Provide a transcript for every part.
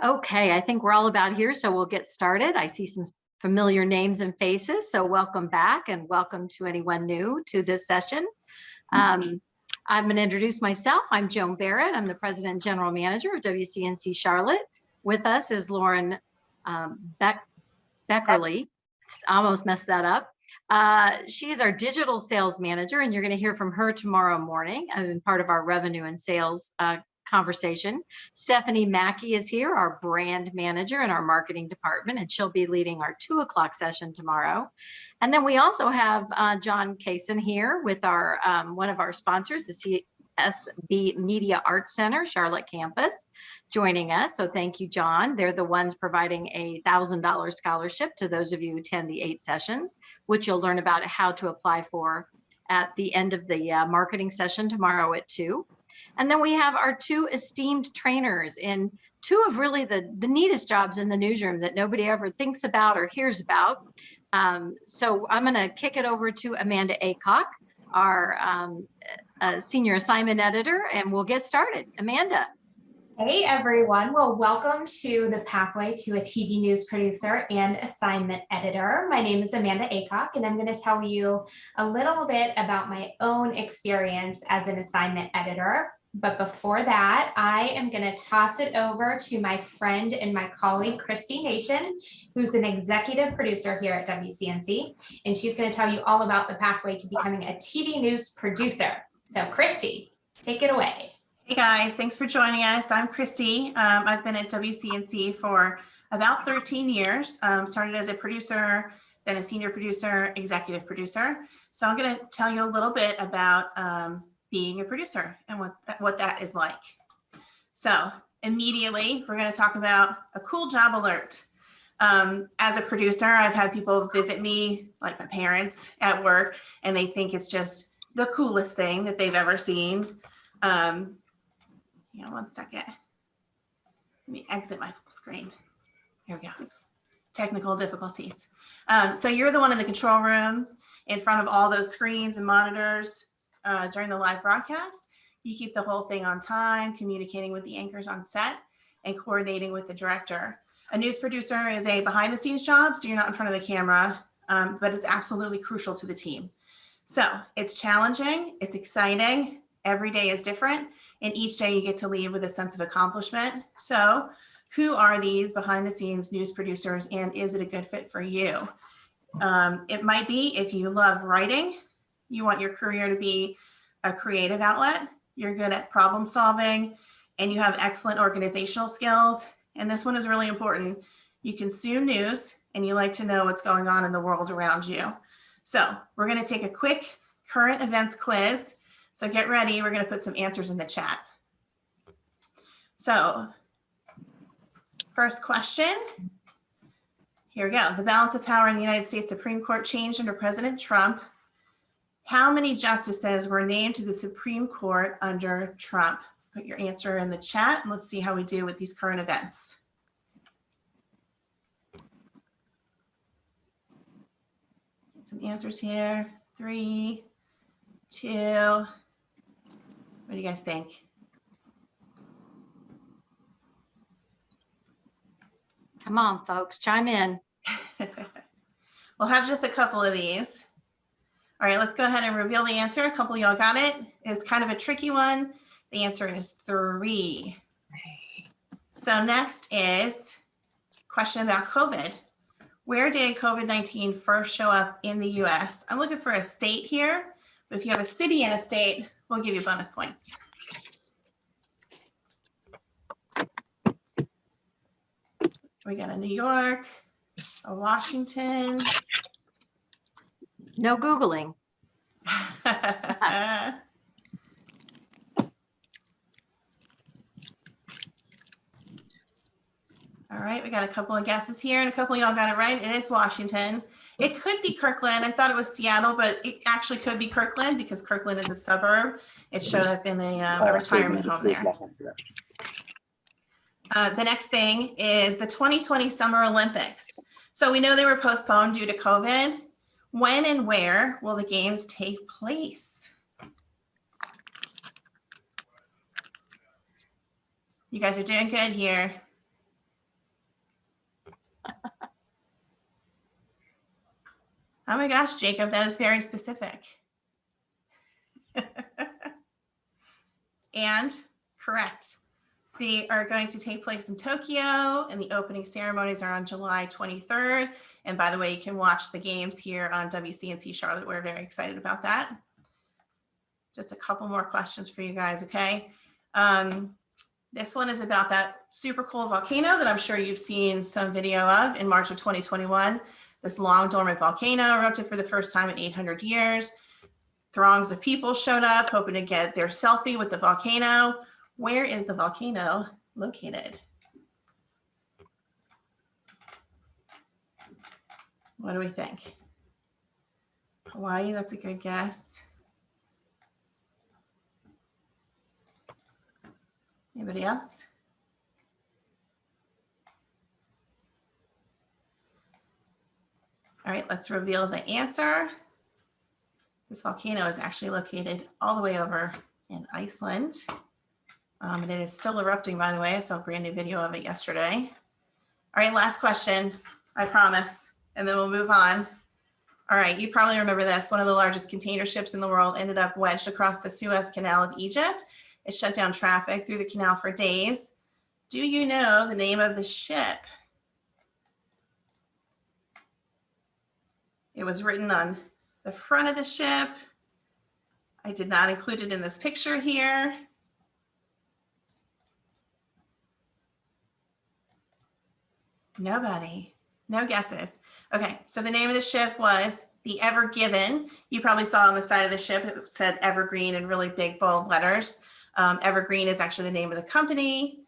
Okay, I think we're all about here, so we'll get started. I see some familiar names and faces, so welcome back and welcome to anyone new to this session. I'm going to introduce myself. I'm Joan Barrett. I'm the President and General Manager of WCNC Charlotte. With us is Lauren Beckerly. I almost messed that up. She is our digital sales manager, and you're going to hear from her tomorrow morning in part of our revenue and sales conversation. Stephanie Mackey is here, our brand manager in our marketing department, and she'll be leading our 2 o'clock session tomorrow. And then we also have John Kaysen here with our one of our sponsors, the CSB Media Arts Center, Charlotte campus, joining us. So thank you, John. They're the ones providing a $1,000 scholarship to those of you who attend the 8 sessions, which you'll learn about how to apply for at the end of the marketing session tomorrow at 2. And then we have our 2 esteemed trainers in 2 of really the neatest jobs in the newsroom that nobody ever thinks about or hears about. So I'm going to kick it over to Amanda Aycock, our senior assignment editor, and we'll get started. Amanda. Hey everyone, well, welcome to the Pathway to a TV News Producer and Assignment Editor. My name is Amanda Aycock, and I'm going to tell you a little bit about my own experience as an assignment editor. But before that, I am going to toss it over to my friend and my colleague, Christy Nation, who's an executive producer here at WCNC, and she's going to tell you all about the pathway to becoming a TV news producer. So Christy, take it away. Hey guys, thanks for joining us. I'm Christy. I've been at WCNC for about 13 years. Started as a producer, then a senior producer, executive producer. So I'm going to tell you a little bit about being a producer and what that is like. So immediately, we're going to talk about a cool job alert. As a producer, I've had people visit me, like my parents at work, and they think it's just the coolest thing that they've ever seen. One second. Let me exit my full screen. Here we go. Technical difficulties. So you're the one in the control room in front of all those screens and monitors during the live broadcast. You keep the whole thing on time, communicating with the anchors on set and coordinating with the director. A news producer is a behind the scenes job, so you're not in front of the camera, but it's absolutely crucial to the team. So it's challenging, it's exciting, every day is different. And each day you get to leave with a sense of accomplishment. So who are these behind the scenes news producers, and is it a good fit for you? It might be if you love writing, you want your career to be a creative outlet, you're good at problem solving, and you have excellent organizational skills. And this one is really important. You consume news and you like to know what's going on in the world around you. So we're going to take a quick current events quiz. So get ready, we're going to put some answers in the chat. So first question, here we go. The balance of power in the United States Supreme Court changed under President Trump. How many justices were named to the Supreme Court under Trump? Put your answer in the chat and let's see how we do with these current events. Get some answers here. 3, 2. What do you guys think? Come on, folks, chime in. We'll have just a couple of these. All right, let's go ahead and reveal the answer. A couple of y'all got it. It's kind of a tricky one. The answer is 3. So next is a question about COVID. Where did COVID-19 first show up in the US? I'm looking for a state here, but if you have a city and a state, we'll give you bonus points. We got a New York, a Washington. No Googling. All right, we got a couple of guesses here and a couple of y'all got it right. It is Washington. It could be Kirkland. I thought it was Seattle, but it actually could be Kirkland because Kirkland is a suburb. It showed up in a retirement home there. The next thing is the 2020 Summer Olympics. So we know they were postponed due to COVID. When and where will the games take place? You guys are doing good here. Oh my gosh, Jacob, that is very specific. And correct. They are going to take place in Tokyo, and the opening ceremonies are on July 23rd. And by the way, you can watch the games here on WCNC Charlotte. We're very excited about that. Just a couple more questions for you guys, okay? This one is about that super cool volcano that I'm sure you've seen some video of in March of 2021. This long dormant volcano erupted for the first time in 800 years. Throngs of people showed up hoping to get their selfie with the volcano. Where is the volcano located? What do we think? Hawaii, that's a good guess. Anybody else? All right, let's reveal the answer. This volcano is actually located all the way over in Iceland. And it is still erupting, by the way. I saw a brand new video of it yesterday. All right, last question, I promise, and then we'll move on. All right, you probably remember this. One of the largest container ships in the world ended up wedged across the Suez Canal of Egypt. It shut down traffic through the canal for days. Do you know the name of the ship? It was written on the front of the ship. I did not include it in this picture here. Nobody, no guesses. Okay, so the name of the ship was the Ever Given. You probably saw on the side of the ship, it said Evergreen in really big bold letters. Evergreen is actually the name of the company,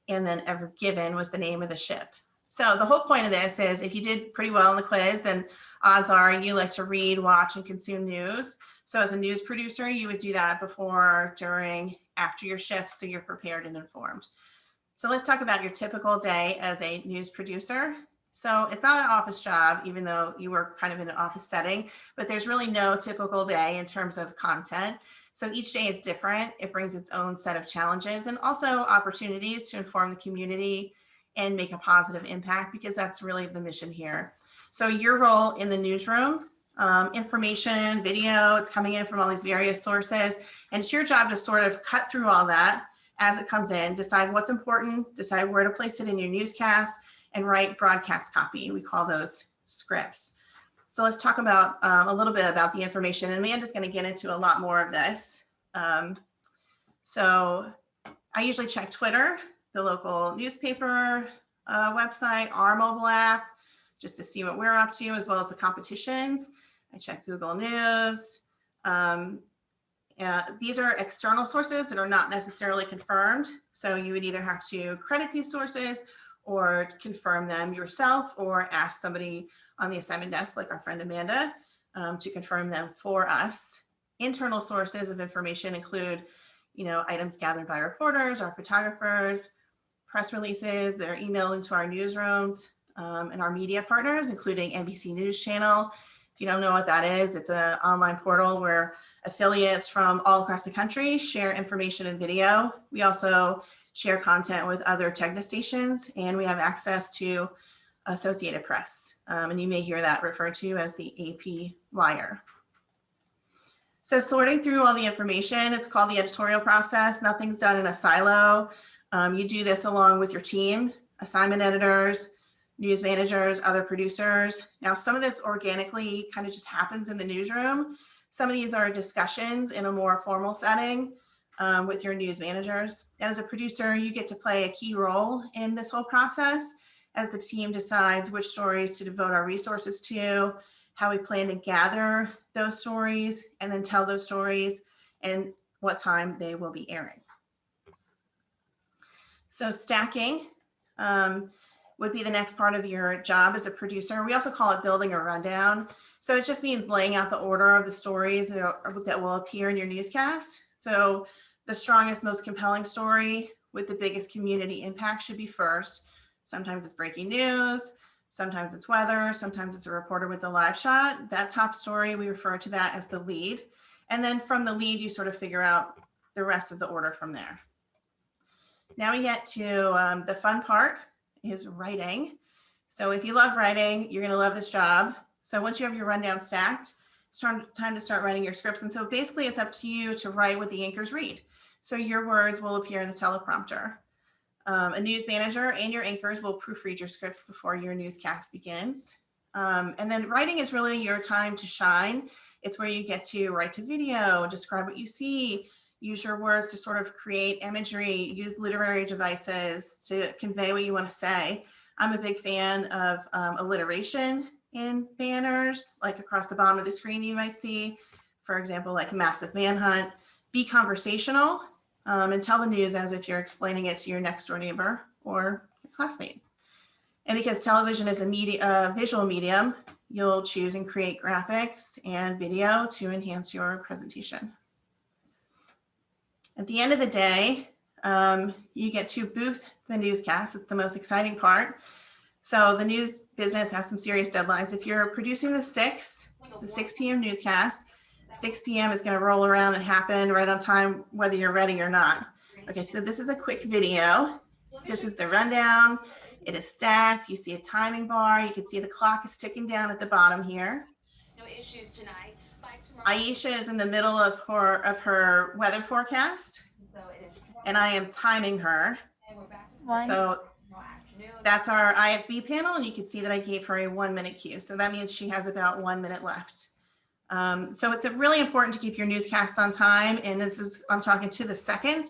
and then Ever Given was the name of the ship. So the whole point of this is if you did pretty well in the quiz, then odds are you like to read, watch, and consume news. So as a news producer, you would do that before, during, after your shift, so you're prepared and informed. So let's talk about your typical day as a news producer. So it's not an office job, even though you work kind of in an office setting, but there's really no typical day in terms of content. So each day is different. It brings its own set of challenges and also opportunities to inform the community and make a positive impact, because that's really the mission here. So your role in the newsroom, information, video, it's coming in from all these various sources, and it's your job to sort of cut through all that as it comes in, decide what's important, decide where to place it in your newscast, and write broadcast copy. We call those scripts. So let's talk about a little bit about the information, and Amanda's going to get into a lot more of this. So I usually check Twitter, the local newspaper website, our mobile app, just to see what we're up to, as well as the competitions. I check Google News. These are external sources that are not necessarily confirmed. So you would either have to credit these sources or confirm them yourself, or ask somebody on the assignment desk, like our friend Amanda, to confirm them for us. Internal sources of information include, items gathered by reporters, our photographers, press releases that are emailed into our newsrooms, and our media partners, including NBC News Channel. If you don't know what that is, it's an online portal where affiliates from all across the country share information and video. We also share content with other Tegna stations, and we have access to Associated Press. And you may hear that referred to as the AP Wire. So sorting through all the information, it's called the editorial process. Nothing's done in a silo. You do this along with your team, assignment editors, news managers, other producers. Now, some of this organically kind of just happens in the newsroom. Some of these are discussions in a more formal setting with your news managers. And as a producer, you get to play a key role in this whole process as the team decides which stories to devote our resources to, how we plan to gather those stories, and then tell those stories, and what time they will be airing. So stacking would be the next part of your job as a producer. We also call it building a rundown. So it just means laying out the order of the stories that will appear in your newscast. So the strongest, most compelling story with the biggest community impact should be first. Sometimes it's breaking news, sometimes it's weather, sometimes it's a reporter with a live shot. That top story, we refer to that as the lead. And then from the lead, you sort of figure out the rest of the order from there. Now we get to the fun part, is writing. So if you love writing, you're going to love this job. So once you have your rundown stacked, it's time to start writing your scripts. And so basically it's up to you to write what the anchors read. So your words will appear in the teleprompter. A news manager and your anchors will proofread your scripts before your newscast begins. And then writing is really your time to shine. It's where you get to write to video, describe what you see, use your words to sort of create imagery, use literary devices to convey what you want to say. I'm a big fan of alliteration in banners, like across the bottom of the screen you might see, for example, like massive manhunt. Be conversational and tell the news as if you're explaining it to your next door neighbor or a classmate. And because television is a visual medium, you'll choose and create graphics and video to enhance your presentation. At the end of the day, you get to booth the newscast. It's the most exciting part. So the news business has some serious deadlines. If you're producing the 6 p.m. newscast, 6 p.m. is going to roll around and happen right on time, whether you're ready or not. Okay, so this is a quick video. This is the rundown. It is stacked. You see a timing bar. You can see the clock is ticking down at the bottom here. No issues tonight. Aisha is in the middle of her weather forecast, and I am timing her. So that's our IFB panel, and you can see that I gave her a 1-minute cue. So that means she has about 1 minute left. So it's really important to keep your newscasts on time. And I'm talking to the second,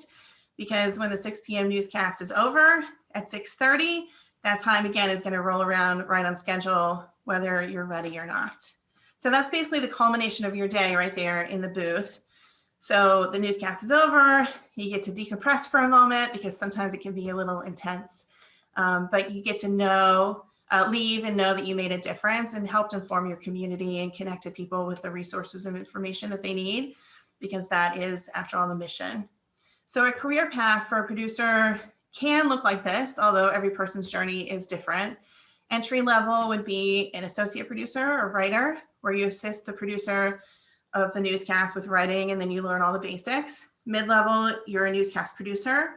because when the 6 p.m. newscast is over at 6:30, that time again is going to roll around right on schedule, whether you're ready or not. So that's basically the culmination of your day right there in the booth. So the newscast is over. You get to decompress for a moment because sometimes it can be a little intense, but you get to leave and know that you made a difference and helped inform your community and connected people with the resources and information that they need, because that is, after all, the mission. So a career path for a producer can look like this, although every person's journey is different. Entry level would be an associate producer or writer, where you assist the producer of the newscast with writing, and then you learn all the basics. Mid-level, you're a newscast producer.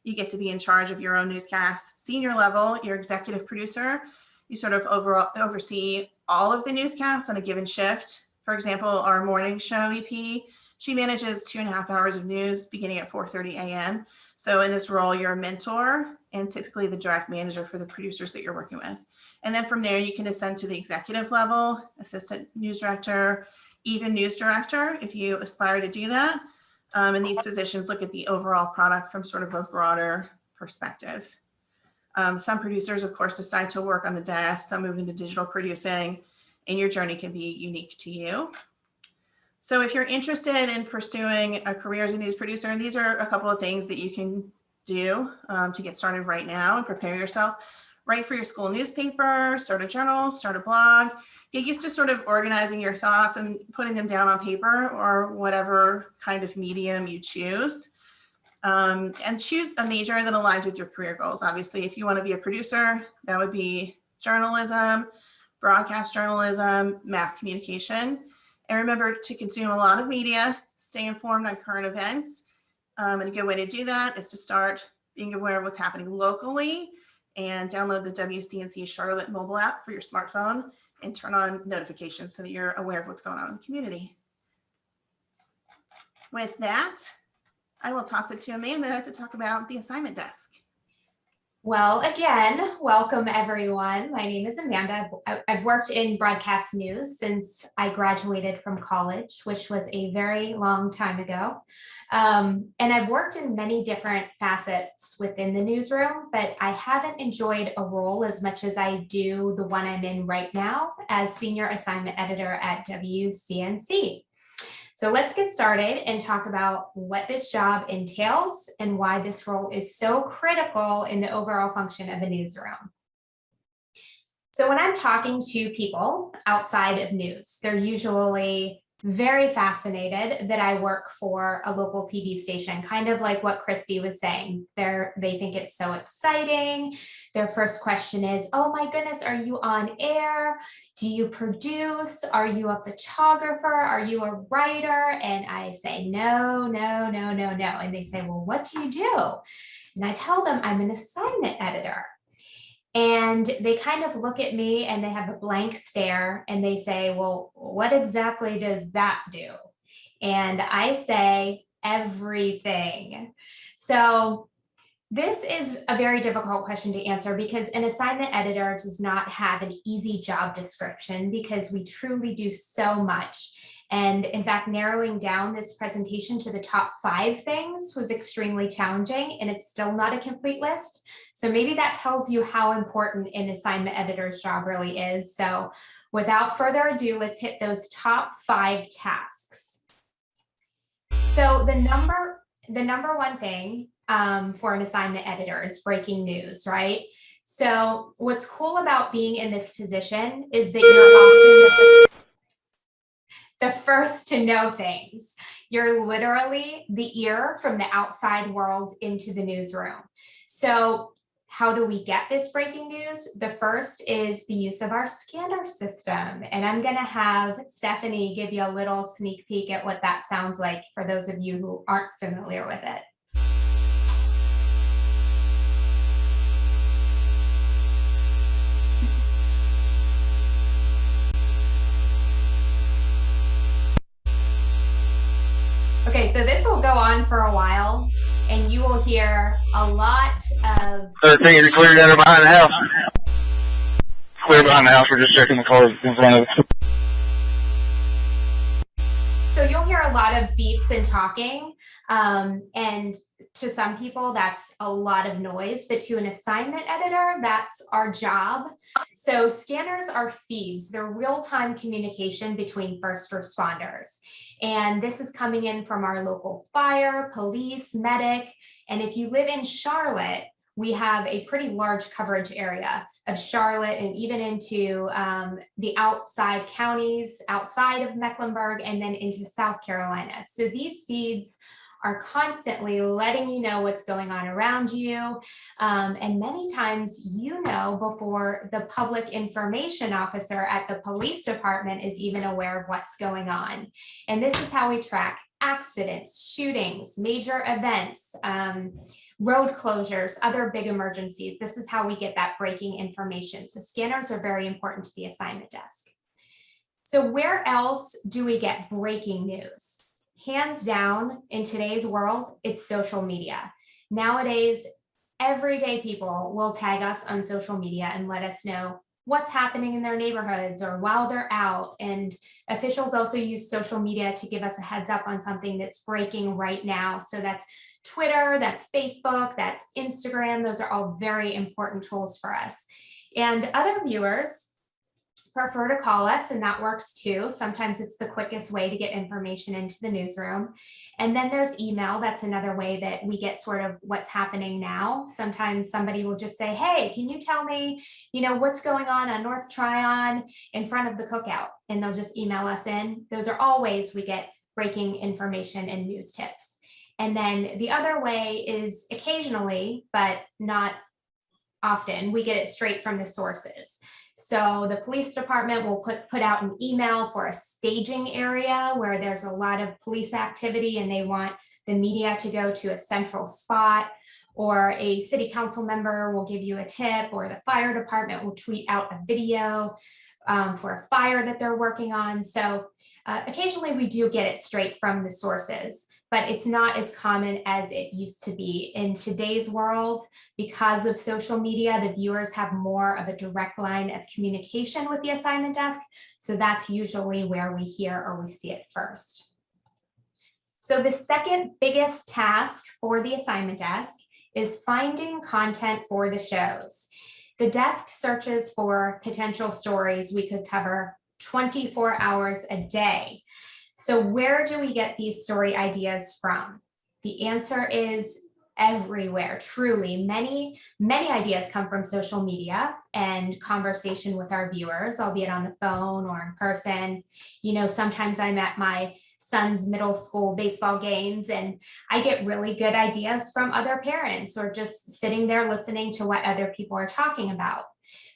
You get to be in charge of your own newscast. Senior level, you're executive producer. You sort of oversee all of the newscasts on a given shift. For example, our morning show EP, she manages 2.5 hours of news beginning at 4:30 a.m. So in this role, you're a mentor and typically the direct manager for the producers that you're working with. And then from there, you can ascend to the executive level, assistant news director, even news director, if you aspire to do that. And these positions look at the overall product from sort of a broader perspective. Some producers, of course, decide to work on the desk, some move into digital producing, and your journey can be unique to you. So if you're interested in pursuing a career as a news producer, and these are a couple of things that you can do to get started right now and prepare yourself. Write for your school newspaper, start a journal, start a blog. Get used to sort of organizing your thoughts and putting them down on paper or whatever kind of medium you choose. And choose a major that aligns with your career goals. Obviously, if you want to be a producer, that would be journalism, broadcast journalism, mass communication. And remember to consume a lot of media, stay informed on current events. And a good way to do that is to start being aware of what's happening locally and download the WCNC Charlotte mobile app for your smartphone and turn on notifications so that you're aware of what's going on in the community. With that, I will toss it to Amanda to talk about the assignment desk. Well, again, welcome everyone. My name is Amanda. I've worked in broadcast news since I graduated from college, which was a very long time ago. And I've worked in many different facets within the newsroom, but I haven't enjoyed a role as much as I do the one I'm in right now as senior assignment editor at WCNC. So let's get started and talk about what this job entails and why this role is so critical in the overall function of a newsroom. So when I'm talking to people outside of news, they're usually very fascinated that I work for a local TV station, kind of like what Christy was saying. They think it's so exciting. Their first question is, oh my goodness, are you on air? Do you produce? Are you a photographer? Are you a writer? And I say, no, no, no, no, no. And they say, well, what do you do? And I tell them I'm an assignment editor. And they kind of look at me and they have a blank stare and they say, well, what exactly does that do? And I say, everything. So this is a very difficult question to answer because an assignment editor does not have an easy job description because we truly do so much. And in fact, narrowing down this presentation to the top 5 things was extremely challenging, and it's still not a complete list. So maybe that tells you how important an assignment editor's job really is. So without further ado, let's hit those top 5 tasks. So the number one thing for an assignment editor is breaking news, right? So what's cool about being in this position is that you're often the first to know things. You're literally the ear from the outside world into the newsroom. So how do we get this breaking news? The first is the use of our scanner system. And I'm going to have Stephanie give you a little sneak peek at what that sounds like for those of you who aren't familiar with it. Okay, so this will go on for a while, and you will hear a lot of... Thing is clear down behind the house. Clear behind the house, we're just checking the cars in front of us. So you'll hear a lot of beeps and talking, and to some people that's a lot of noise, but to an assignment editor, that's our job. So scanners are feeds. They're real-time communication between first responders. And this is coming in from our local fire, police, medic. And if you live in Charlotte, we have a pretty large coverage area of Charlotte and even into the outside counties, outside of Mecklenburg, and then into South Carolina. So these feeds are constantly letting you know what's going on around you. And many times, you know, before the public information officer at the police department is even aware of what's going on. And this is how we track accidents, shootings, major events, road closures, other big emergencies. This is how we get that breaking information. So scanners are very important to the assignment desk. So where else do we get breaking news? Hands down, in today's world, it's social media. Nowadays, everyday people will tag us on social media and let us know what's happening in their neighborhoods or while they're out. And officials also use social media to give us a heads up on something that's breaking right now. So that's Twitter, that's Facebook, that's Instagram. Those are all very important tools for us. And other viewers prefer to call us, and that works too. Sometimes it's the quickest way to get information into the newsroom. And then there's email. That's another way that we get sort of what's happening now. Sometimes somebody will just say, hey, can you tell me, what's going on North Tryon in front of the cookout? And they'll just email us in. Those are all ways we get breaking information and news tips. And then the other way is occasionally, but not often, we get it straight from the sources. So the police department will put out an email for a staging area where there's a lot of police activity and they want the media to go to a central spot, or a city council member will give you a tip, or the fire department will tweet out a video for a fire that they're working on. So occasionally we do get it straight from the sources, but it's not as common as it used to be. In today's world, because of social media, the viewers have more of a direct line of communication with the assignment desk. So that's usually where we hear or we see it first. So the second biggest task for the assignment desk is finding content for the shows. The desk searches for potential stories we could cover 24 hours a day. So where do we get these story ideas from? The answer is everywhere, truly. Many ideas come from social media and conversation with our viewers, albeit on the phone or in person. Sometimes I'm at my son's middle school baseball games and I get really good ideas from other parents, or just sitting there listening to what other people are talking about.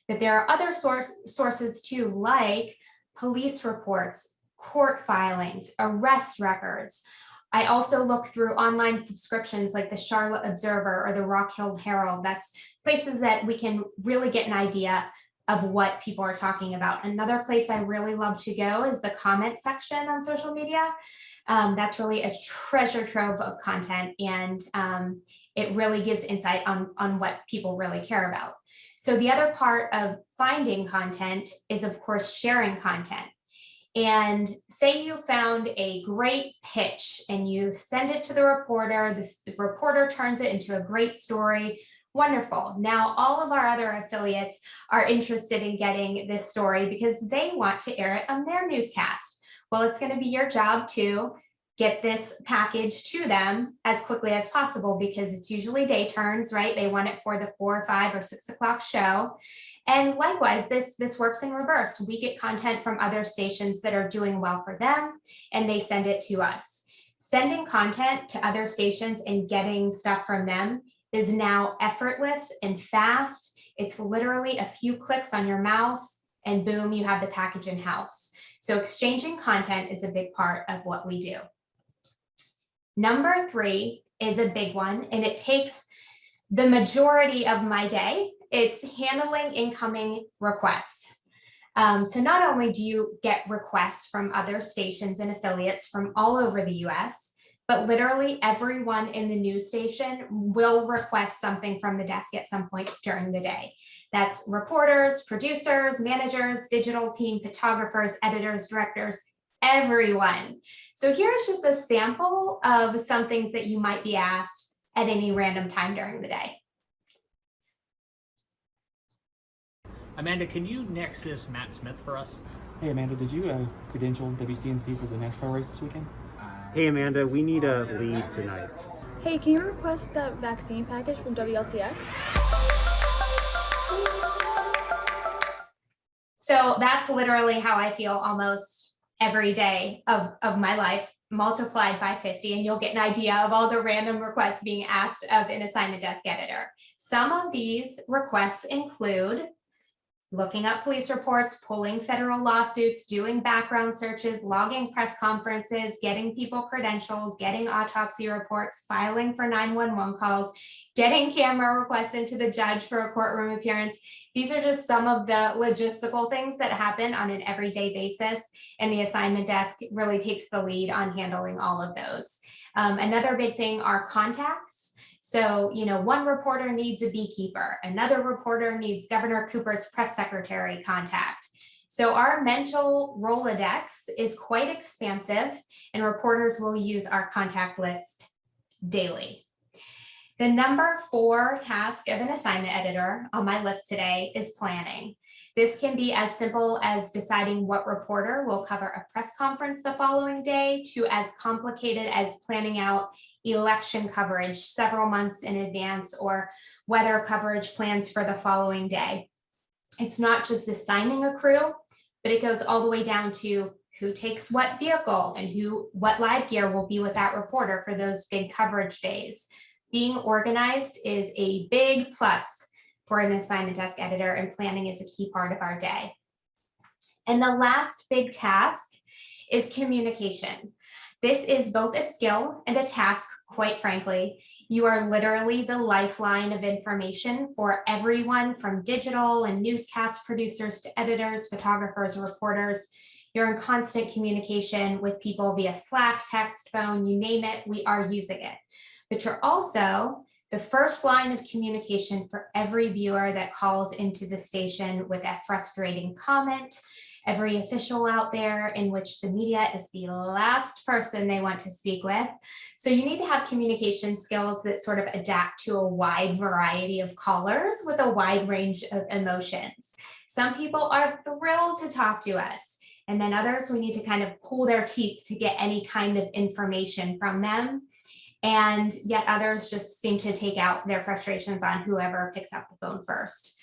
But there are other sources too, like police reports, court filings, arrest records. I also look through online subscriptions like the Charlotte Observer or the Rock Hill Herald. That's places that we can really get an idea of what people are talking about. Another place I really love to go is the comment section on social media. That's really a treasure trove of content, and it really gives insight on what people really care about. So the other part of finding content is, of course, sharing content. And say you found a great pitch and you send it to the reporter, the reporter turns it into a great story. Wonderful. Now all of our other affiliates are interested in getting this story because they want to air it on their newscast. Well, it's going to be your job to get this package to them as quickly as possible, because it's usually day turns, right? They want it for the 4, 5, or 6 o'clock show. And likewise, this works in reverse. We get content from other stations that are doing well for them, and they send it to us. Sending content to other stations and getting stuff from them is now effortless and fast. It's literally a few clicks on your mouse and boom, you have the package in house. So exchanging content is a big part of what we do. Number 3 is a big one, and it takes the majority of my day. It's handling incoming requests. So not only do you get requests from other stations and affiliates from all over the US, but literally everyone in the news station will request something from the desk at some point during the day. That's reporters, producers, managers, digital team, photographers, editors, directors, everyone. So here's just a sample of some things that you might be asked at any random time during the day. Amanda, can you Nexus Matt Smith for us? Hey Amanda, did you credential WCNC for the NASCAR race this weekend? Hey Amanda, we need a lead tonight. Hey, can you request that vaccine package from WLTX? So that's literally how I feel almost every day of my life, multiplied by 50, and you'll get an idea of all the random requests being asked of an assignment desk editor. Some of these requests include looking up police reports, pulling federal lawsuits, doing background searches, logging press conferences, getting people credentialed, getting autopsy reports, filing for 911 calls, getting camera requests into the judge for a courtroom appearance. These are just some of the logistical things that happen on an everyday basis, and the assignment desk really takes the lead on handling all of those. Another big thing are contacts. So, one reporter needs a beekeeper, another reporter needs Governor Cooper's press secretary contact. So our mental Rolodex is quite expansive, and reporters will use our contact list daily. The number 4 task of an assignment editor on my list today is planning. This can be as simple as deciding what reporter will cover a press conference the following day, to as complicated as planning out election coverage several months in advance, or weather coverage plans for the following day. It's not just assigning a crew, but it goes all the way down to who takes what vehicle and what live gear will be with that reporter for those big coverage days. Being organized is a big plus for an assignment desk editor, and planning is a key part of our day. And the last big task is communication. This is both a skill and a task, quite frankly. You are literally the lifeline of information for everyone from digital and newscast producers to editors, photographers, reporters. You're in constant communication with people via Slack, text, phone, you name it, we are using it. But you're also the first line of communication for every viewer that calls into the station with a frustrating comment, every official out there in which the media is the last person they want to speak with. So you need to have communication skills that sort of adapt to a wide variety of callers with a wide range of emotions. Some people are thrilled to talk to us, and then others, we need to kind of pull their teeth to get any kind of information from them. And yet others just seem to take out their frustrations on whoever picks up the phone first.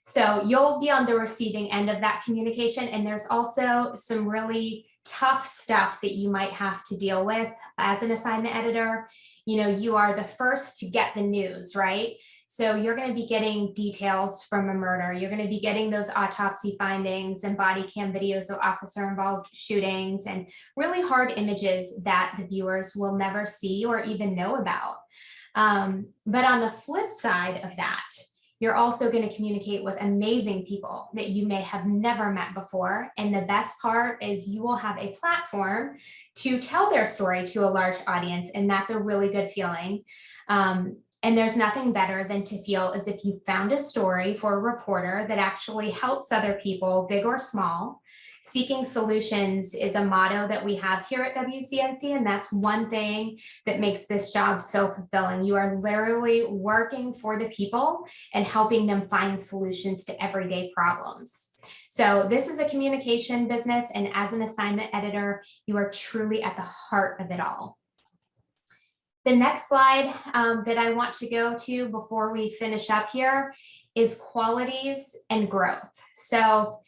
So you'll be on the receiving end of that communication. And there's also some really tough stuff that you might have to deal with as an assignment editor. You are the first to get the news, right? So you're going to be getting details from a murder. You're going to be getting those autopsy findings and body cam videos of officer involved shootings and really hard images that the viewers will never see or even know about. But on the flip side of that, You're also going to communicate with amazing people that you may have never met before. And the best part is you will have a platform to tell their story to a large audience. And that's a really good feeling. And there's nothing better than to feel as if you found a story for a reporter that actually helps other people, big or small. Seeking solutions is a motto that we have here at WCNC, and that's one thing that makes this job so fulfilling. You are literally working for the people and helping them find solutions to everyday problems. So this is a communication business, and as an assignment editor, you are truly at the heart of it all. The next slide that I want to go to before we finish up here is qualities and growth. So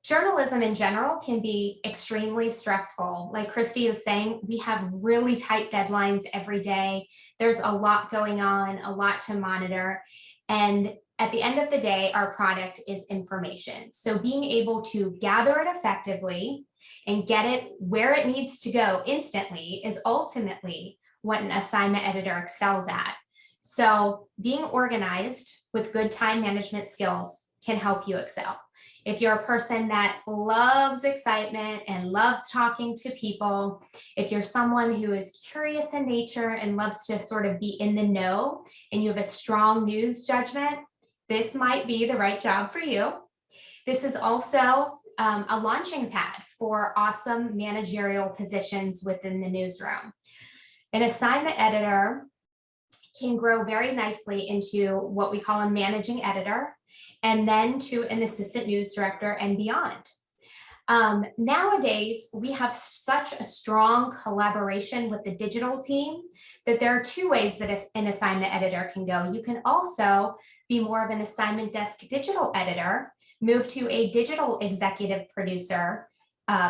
journalism in general can be extremely stressful. Like Christy was saying, we have really tight deadlines every day. There's a lot going on, a lot to monitor. And at the end of the day, our product is information. So being able to gather it effectively and get it where it needs to go instantly is ultimately what an assignment editor excels at. So being organized with good time management skills can help you excel. If you're a person that loves excitement and loves talking to people, if you're someone who is curious in nature and loves to sort of be in the know, and you have a strong news judgment, this might be the right job for you. This is also a launching pad for awesome managerial positions within the newsroom. An assignment editor can grow very nicely into what we call a managing editor, and then to an assistant news director and beyond. Nowadays, we have such a strong collaboration with the digital team that there are two ways that an assignment editor can go. You can also be more of an assignment desk digital editor, move to a digital executive producer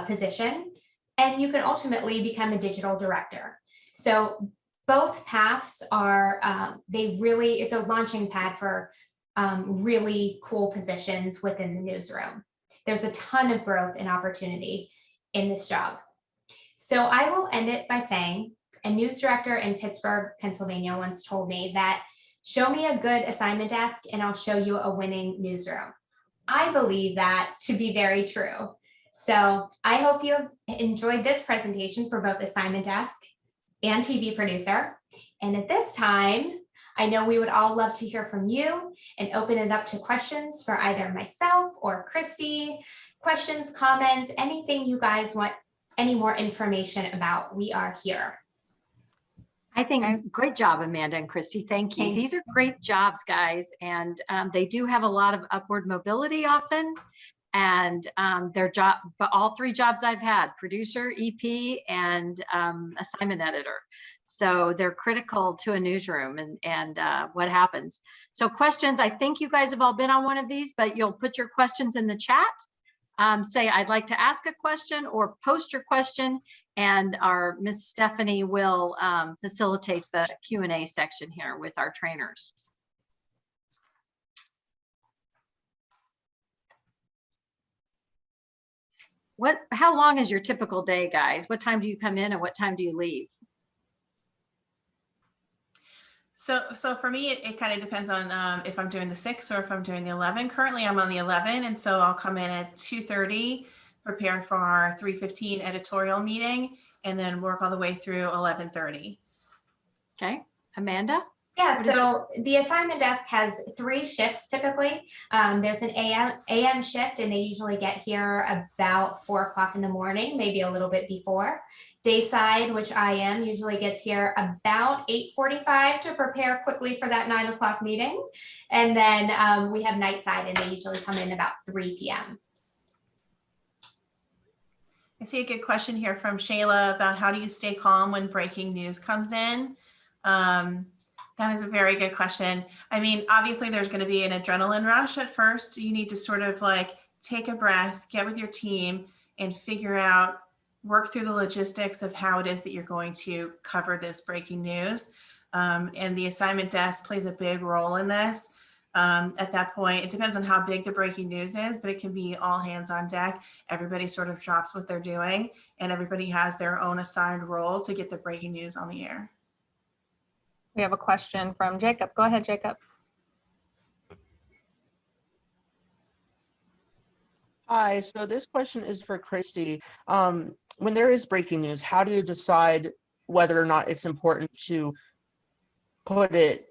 position, and you can ultimately become a digital director. So both paths are, it's a launching pad for really cool positions within the newsroom. There's a ton of growth and opportunity in this job. So I will end it by saying, a news director in Pittsburgh, Pennsylvania once told me that, show me a good assignment desk and I'll show you a winning newsroom. I believe that to be very true. So I hope you enjoyed this presentation for both assignment desk and TV producer. And at this time, I know we would all love to hear from you and open it up to questions for either myself or Christy. Questions, comments, anything you guys want any more information about, we are here. I think great job, Amanda and Christy. Thank you. Thanks. These are great jobs, guys. And they do have a lot of upward mobility often. And their job, but all three jobs I've had, producer, EP, and assignment editor. So they're critical to a newsroom and what happens. So questions, I think you guys have all been on one of these, but you'll put your questions in the chat. Say, I'd like to ask a question, or post your question, and our Miss Stephanie will facilitate the Q&A section here with our trainers. How long is your typical day, guys? What time do you come in and what time do you leave? So for me, it kind of depends on if I'm doing the 6 or if I'm doing the 11. Currently, I'm on the 11, and so I'll come in at 2:30, prepare for our 3:15 editorial meeting, and then work all the way through 11:30. Okay, Amanda? Yeah, so the assignment desk has 3 shifts typically. There's an AM shift, and they usually get here about 4 o'clock in the morning, maybe a little bit before. Dayside, which I am, usually gets here about 8:45 to prepare quickly for that 9 o'clock meeting. And then we have nightside, and they usually come in about 3 p.m. I see a good question here from Shayla about how do you stay calm when breaking news comes in? That is a very good question. I mean, obviously there's going to be an adrenaline rush at first. You need to sort of like take a breath, get with your team, and figure out, work through the logistics of how it is that you're going to cover this breaking news. And the assignment desk plays a big role in this. At that point, it depends on how big the breaking news is, but it can be all hands on deck. Everybody sort of drops what they're doing, and everybody has their own assigned role to get the breaking news on the air. We have a question from Jacob. Go ahead, Jacob. Hi, so this question is for Christy. When there is breaking news, how do you decide whether or not it's important to put it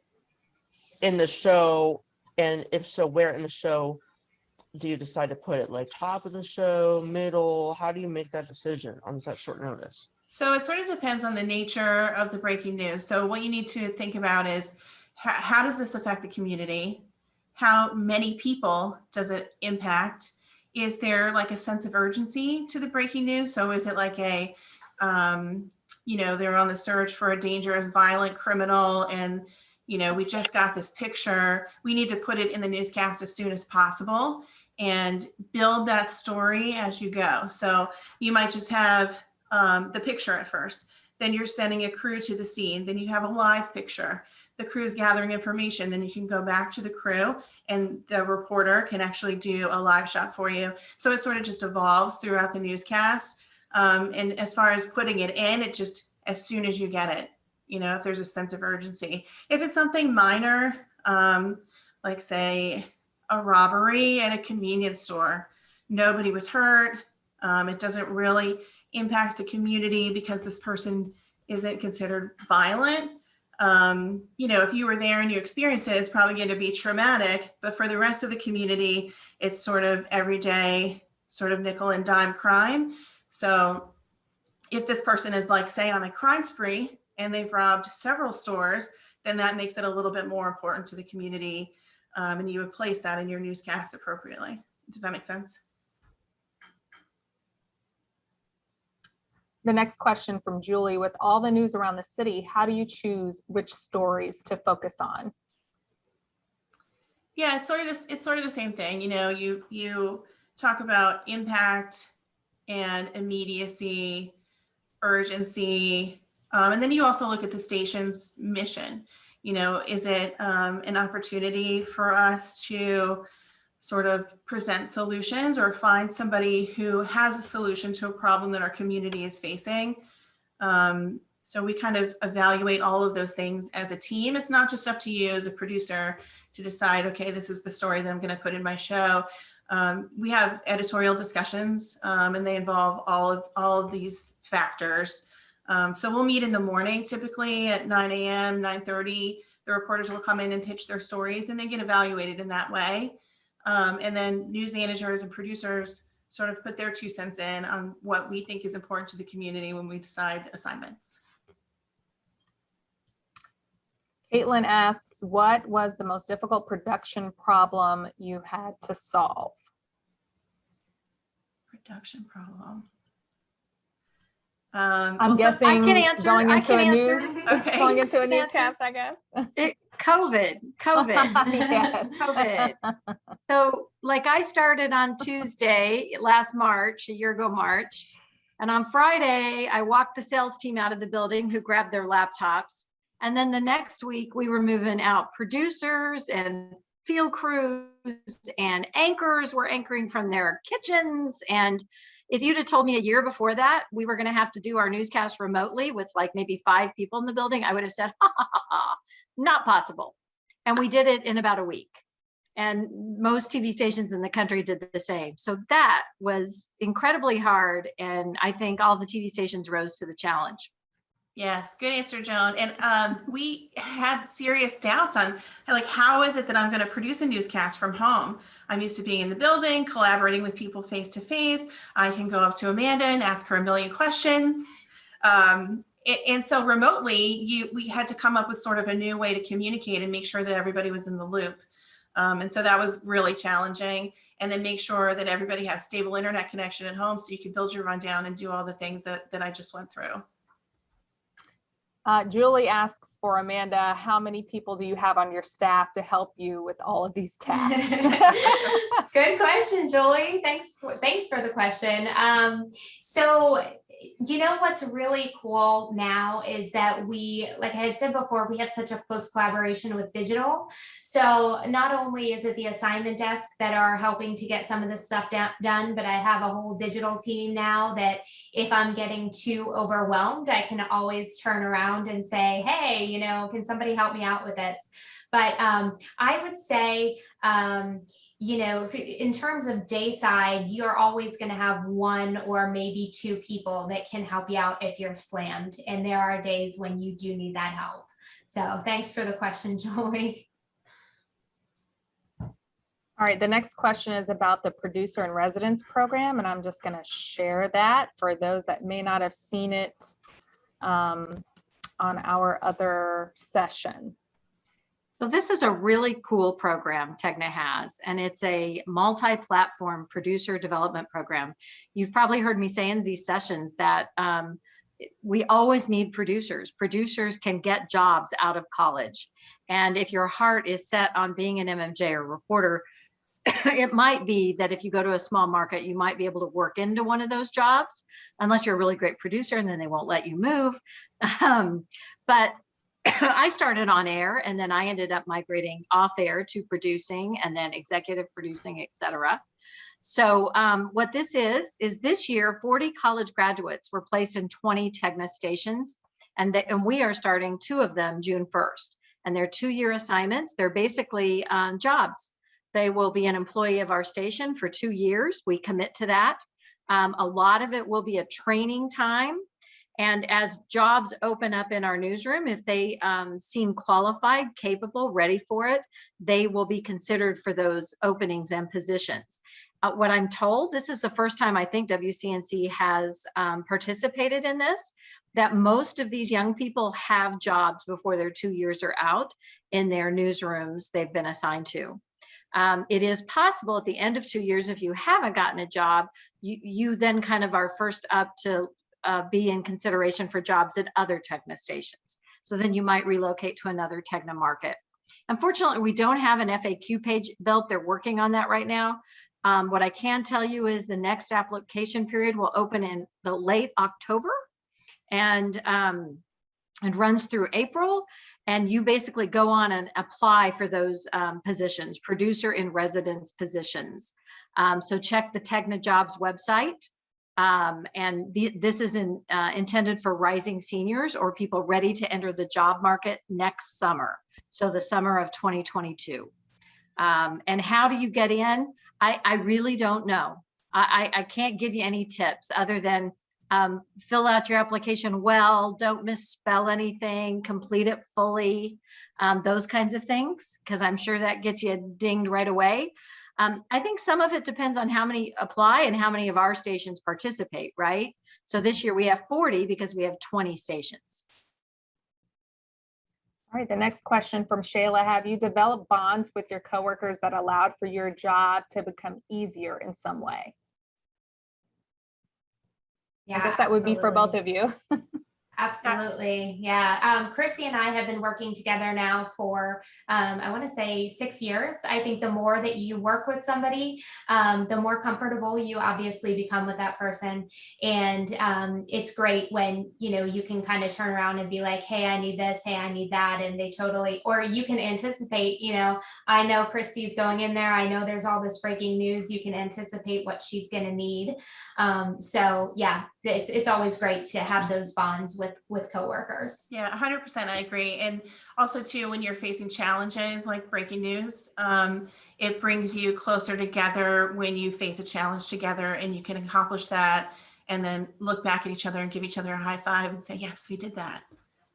in the show? And if so, where in the show do you decide to put it? Like top of the show, middle? How do you make that decision on such short notice? So it sort of depends on the nature of the breaking news. So what you need to think about is how does this affect the community? How many people does it impact? Is there like a sense of urgency to the breaking news? So is it like a, they're on the search for a dangerous, violent criminal and, we just got this picture. We need to put it in the newscast as soon as possible and build that story as you go. So you might just have the picture at first, then you're sending a crew to the scene, then you have a live picture, the crew's gathering information, then you can go back to the crew and the reporter can actually do a live shot for you. So it sort of just evolves throughout the newscast. And as far as putting it in, it just, as soon as you get it, if there's a sense of urgency. If it's something minor, like say a robbery at a convenience store, nobody was hurt, it doesn't really impact the community because this person isn't considered violent. If you were there and you experienced it, it's probably going to be traumatic, but for the rest of the community, it's sort of everyday sort of nickel and dime crime. So if this person is like, say, on a crime spree and they've robbed several stores, then that makes it a little bit more important to the community. And you would place that in your newscast appropriately. Does that make sense? The next question from Julie: with all the news around the city, how do you choose which stories to focus on? Yeah, it's sort of the same thing. You talk about impact and immediacy, urgency, and then you also look at the station's mission. Is it an opportunity for us to sort of present solutions or find somebody who has a solution to a problem that our community is facing? So we kind of evaluate all of those things as a team. It's not just up to you as a producer to decide, okay, this is the story that I'm going to put in my show. We have editorial discussions and they involve all of these factors. So we'll meet in the morning, typically at 9 a.m., 9:30. The reporters will come in and pitch their stories and they get evaluated in that way. And then news managers and producers sort of put their 2 cents in on what we think is important to the community when we decide assignments. Caitlin asks, what was the most difficult production problem you had to solve? Production problem. I'm guessing I can answer. going into a news, Okay. going into a newscast, I guess. COVID. Yes. COVID. So like I started on Tuesday, last March, a year ago March. And on Friday, I walked the sales team out of the building who grabbed their laptops. And then the next week we were moving out producers and field crews and anchors were anchoring from their kitchens. And if you'd have told me a year before that, we were going to have to do our newscast remotely with like maybe 5 people in the building, I would have said, ha, ha, ha, ha, not possible. And we did it in about a week. And most TV stations in the country did the same. So that was incredibly hard. And I think all the TV stations rose to the challenge. Yes, good answer, Joan. And we had serious doubts on like, how is it that I'm going to produce a newscast from home? I'm used to being in the building, collaborating with people face to face. I can go up to Amanda and ask her a million questions. And so remotely, we had to come up with sort of a new way to communicate and make sure that everybody was in the loop. And so that was really challenging. And then make sure that everybody has stable internet connection at home so you can build your rundown and do all the things that I just went through. Julie asks for Amanda, how many people do you have on your staff to help you with all of these tasks? Good question, Julie. Thanks for the question. So what's really cool now is that we, like I had said before, we have such a close collaboration with digital. So not only is it the assignment desk that are helping to get some of this stuff done, but I have a whole digital team now that if I'm getting too overwhelmed, I can always turn around and say, hey, can somebody help me out with this? But I would say, you know, in terms of day side, you're always going to have one or maybe two people that can help you out if you're slammed. And there are days when you do need that help. So thanks for the question, Joey. All right, the next question is about the producer in residence program, and I'm just going to share that for those that may not have seen it on our other session. So this is a really cool program Tegna has, and it's a multi-platform producer development program. You've probably heard me say in these sessions that we always need producers. Producers can get jobs out of college. And if your heart is set on being an MMJ or reporter, it might be that if you go to a small market, you might be able to work into one of those jobs, unless you're a really great producer, and then they won't let you move. But I started on air, and then I ended up migrating off air to producing, and then executive producing, et cetera. So what this is this year, 40 college graduates were placed in 20 Tegna stations, and we are starting 2 of them June 1st. And they're 2-year assignments. They're basically jobs. They will be an employee of our station for 2 years. We commit to that. A lot of it will be a training time. And as jobs open up in our newsroom, if they seem qualified, capable, ready for it, they will be considered for those openings and positions. What I'm told, this is the first time I think WCNC has participated in this, that most of these young people have jobs before their 2 years are out in their newsrooms they've been assigned to. It is possible at the end of 2 years, if you haven't gotten a job, you then kind of are first up to be in consideration for jobs at other Tegna stations. So then you might relocate to another Tegna market. Unfortunately, we don't have an FAQ page built. They're working on that right now. What I can tell you is the next application period will open in the late October and runs through April. And you basically go on and apply for those positions, producer in residence positions. So check the Tegna Jobs website. This is intended for rising seniors or people ready to enter the job market next summer. So the summer of 2022. And how do you get in? I really don't know. I can't give you any tips other than fill out your application well, don't misspell anything, complete it fully, those kinds of things, because I'm sure that gets you dinged right away. I think some of it depends on how many apply and how many of our stations participate, right? So this year we have 40 because we have 20 stations. All right, the next question from Shayla. Have you developed bonds with your coworkers that allowed for your job to become easier in some way? Yeah, I guess that would be for both of you. Absolutely. Yeah. Chrissy and I have been working together now for, I want to say 6 years. I think the more that you work with somebody, the more comfortable you obviously become with that person. And it's great when, you know, you can kind of turn around and be like, hey, I need this, hey, I need that. And they totally, or you can anticipate, you know, I know Chrissy's going in there. I know there's all this breaking news. You can anticipate what she's going to need. So yeah, it's always great to have those bonds with coworkers. Yeah, 100%. I agree. And also too, when you're facing challenges like breaking news, it brings you closer together when you face a challenge together and you can accomplish that and then look back at each other and give each other a high five and say, yes, we did that.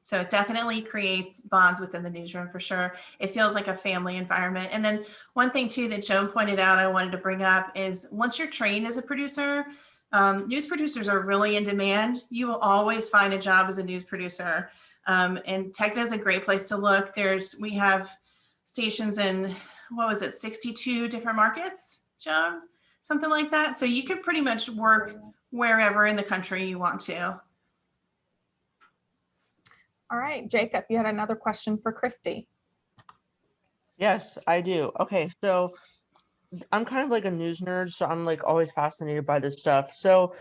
So it definitely creates bonds within the newsroom for sure. It feels like a family environment. And then one thing too that Joan pointed out I wanted to bring up is once you're trained as a producer, news producers are really in demand. You will always find a job as a news producer. And Tegna is a great place to look. We have stations in, 62 different markets, Joan? Something like that. So you could pretty much work wherever in the country you want to. All right, Jacob, you had another question for Christy. Yes, I do. Okay, so I'm kind of like a news nerd, so I'm like always fascinated by this stuff. So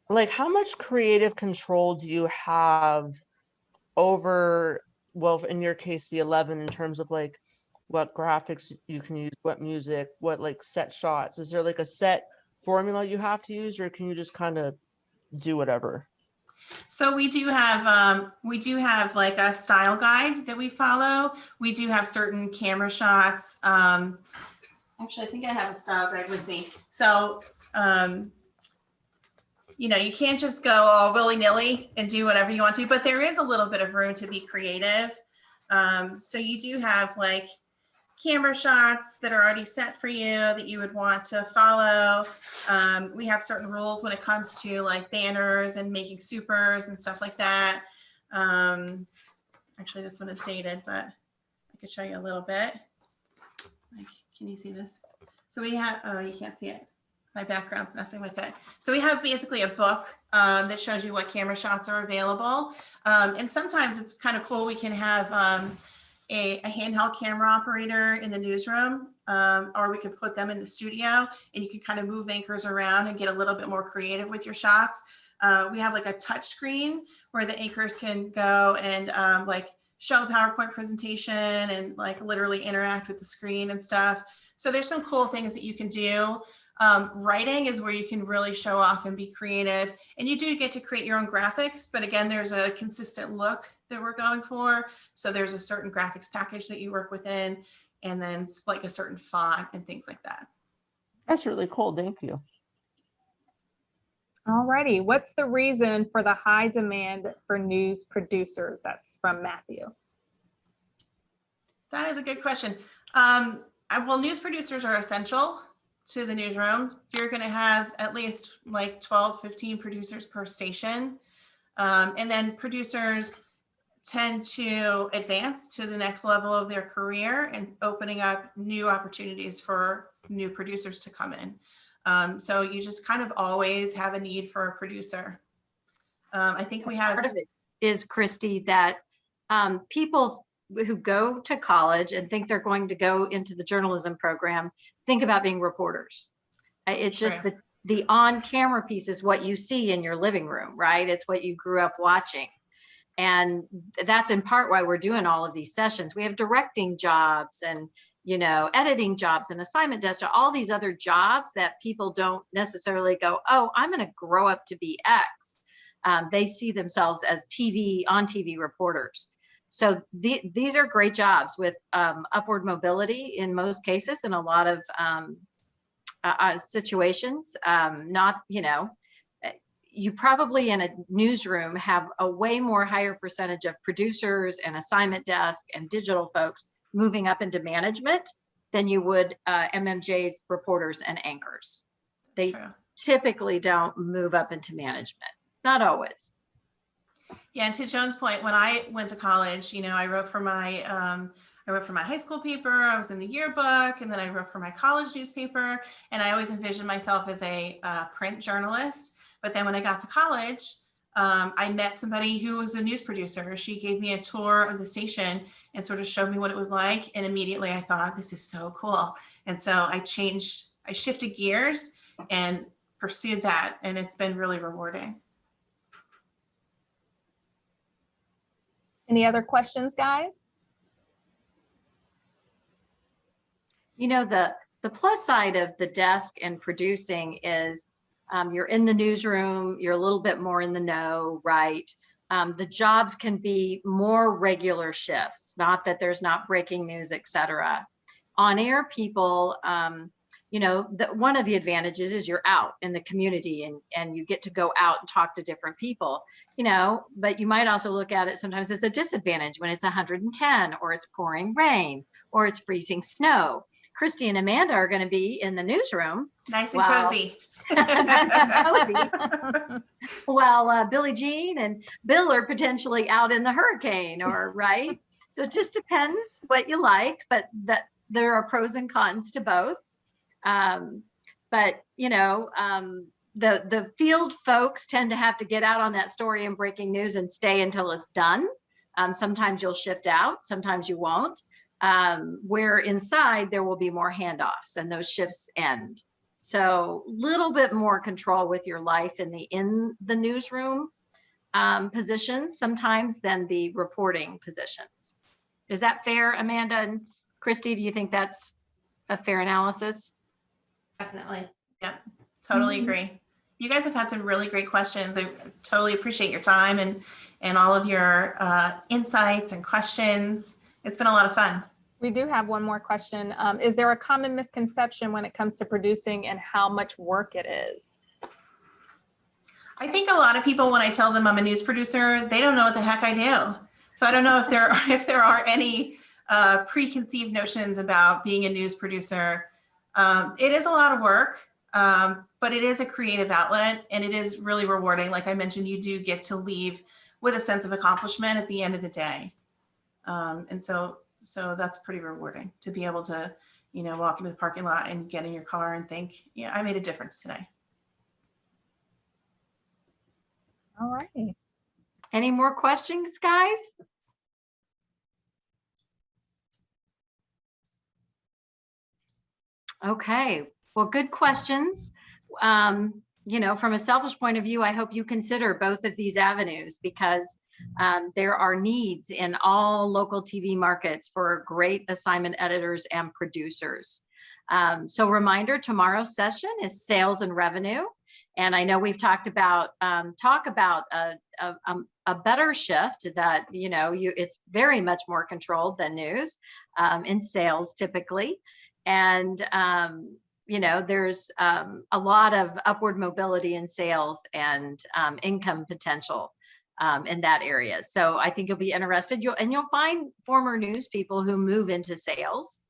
like how much creative control do you have over, well, in your case, the 11 in terms of like what graphics you can use, what music, what like set shots? Is there like a set formula you have to use or can you just kind of do whatever? So we do have like a style guide that we follow. We do have certain camera shots. Actually, I think I have a style guide with me. So, you know, you can't just go all willy-nilly and do whatever you want to, but there is a little bit of room to be creative. So you do have like camera shots that are already set for you that you would want to follow. We have certain rules when it comes to like banners and making supers and stuff like that. Actually, this one is dated, but I could show you a little bit. Like, can you see this? So we have, oh, you can't see it. My background's messing with it. So we have basically a book that shows you what camera shots are available. And sometimes it's kind of cool. We can have a handheld camera operator in the newsroom, or we could put them in the studio, and you can kind of move anchors around and get a little bit more creative with your shots. We have like a touch screen where the anchors can go and like show a PowerPoint presentation and like literally interact with the screen and stuff. So there's some cool things that you can do. Writing is where you can really show off and be creative, and you do get to create your own graphics, but again, there's a consistent look that we're going for. So there's a certain graphics package that you work within, and then like a certain font and things like that. That's really cool. Thank you. All righty. What's the reason for the high demand for news producers? That's from Matthew. That is a good question. Well, news producers are essential to the newsroom. You're going to have at least like 12, 15 producers per station. And then producers tend to advance to the next level of their career and opening up new opportunities for new producers to come in. So you just kind of always have a need for a producer. I think we have. Part of it is, Christy, that people who go to college and think they're going to go into the journalism program think about being reporters. It's just the on-camera piece is what you see in your living room, right? It's what you grew up watching. And that's in part why we're doing all of these sessions. We have directing jobs and, you know, editing jobs and assignment desk, all these other jobs that people don't necessarily go, oh, I'm going to grow up to be X. They see themselves as on TV reporters. So these are great jobs with upward mobility in most cases, in a lot of situations. Not, you know, you probably in a newsroom have a way more higher percentage of producers and assignment desk and digital folks moving up into management than you would MMJ's reporters and anchors. They typically don't move up into management, not always. Yeah, and to Joan's point, when I went to college, you know, I wrote for my high school paper. I was in the yearbook, and then I wrote for my college newspaper. And I always envisioned myself as a print journalist. But then when I got to college, I met somebody who was a news producer. She gave me a tour of the station and sort of showed me what it was like. And immediately I thought, this is so cool. And so I shifted gears and pursued that. And it's been really rewarding. Any other questions, guys? You know, the plus side of the desk and producing is you're in the newsroom, you're a little bit more in the know, right? The jobs can be more regular shifts, not that there's not breaking news, et cetera. On air people, you know, one of the advantages is you're out in the community and you get to go out and talk to different people, you know, but you might also look at it sometimes as a disadvantage when it's 110 or it's pouring rain or it's freezing snow. Christy and Amanda are going to be in the newsroom. Nice and cozy. Nice and cozy. While Billie Jean and Bill are potentially out in the hurricane, or right. So it just depends what you like, but that there are pros and cons to both. But you know, the field folks tend to have to get out on that story and breaking news and stay until it's done. Sometimes you'll shift out, sometimes you won't. Where inside there will be more handoffs and those shifts end. So little bit more control with your life in the newsroom positions sometimes than the reporting positions. Is that fair, Amanda and Christy? Do you think that's a fair analysis? Definitely. Yeah, totally agree. You guys have had some really great questions. I totally appreciate your time and all of your insights and questions. It's been a lot of fun. We do have one more question. Is there a common misconception when it comes to producing and how much work it is? I think a lot of people, when I tell them I'm a news producer, they don't know what the heck I do. So I don't know if there are any preconceived notions about being a news producer. It is a lot of work, but it is a creative outlet and it is really rewarding. Like I mentioned, you do get to leave with a sense of accomplishment at the end of the day. And so that's pretty rewarding to be able to, walk into the parking lot and get in your car and think, yeah, I made a difference today. All right. Any more questions, guys? Okay, well, good questions. From a selfish point of view, I hope you consider both of these avenues because there are needs in all local TV markets for great assignment editors and producers. So reminder, tomorrow's session is sales and revenue. And I know we've talked about a better shift that, it's very much more controlled than news in sales typically. And, there's a lot of upward mobility in sales and income potential in that area. So I think you'll be interested. You'll find former news people who move into sales.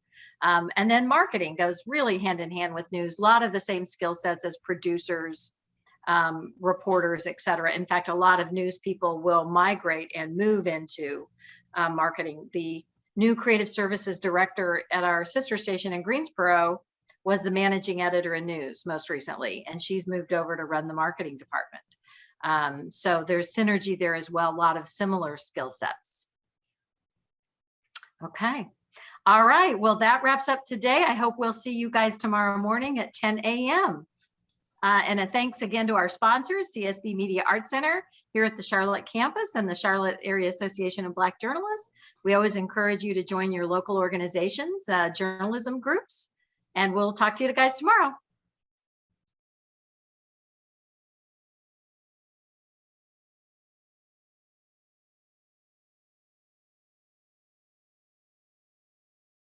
And then marketing goes really hand in hand with news. A lot of the same skill sets as producers, reporters, et cetera. In fact, a lot of news people will migrate and move into marketing. The new creative services director at our sister station in Greensboro was the managing editor in news most recently, and she's moved over to run the marketing department. So there's synergy there as well, a lot of similar skill sets. Okay. All right. Well, that wraps up today. I hope we'll see you guys tomorrow morning at 10 a.m. And a thanks again to our sponsors, CSB Media Arts Center here at the Charlotte campus and the Charlotte Area Association of Black Journalists. We always encourage you to join your local organizations, journalism groups, and we'll talk to you guys tomorrow.